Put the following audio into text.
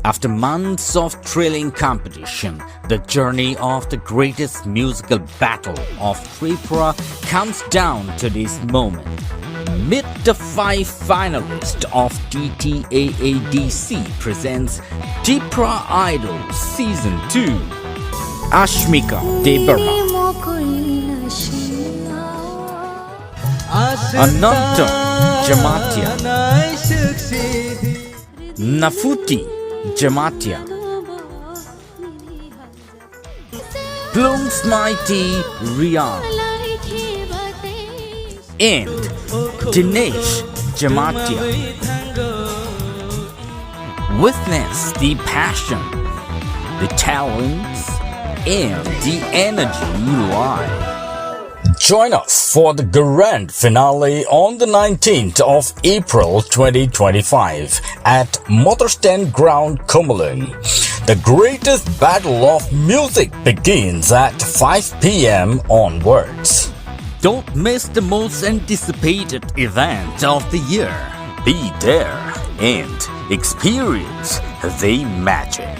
After months of thrilling competition, the journey of the greatest musical battle of Tipra comes down to this moment. Meet the 5 finalists of TTAADC presents Tipra Idol Season 2. Ashmika Debarma, Ananta Jamatia, Nafuti Jamatia, Plum's Mighty Rian, and Dinesh Jamatia. Witness the passion, the talents, and the energy live. Join us for the grand finale on the 19th of April 2025 at Motherstand Ground, Kumulin. The greatest battle of music begins at 5 p.m. onwards. Don't miss the most anticipated event of the year. Be there and experience the magic.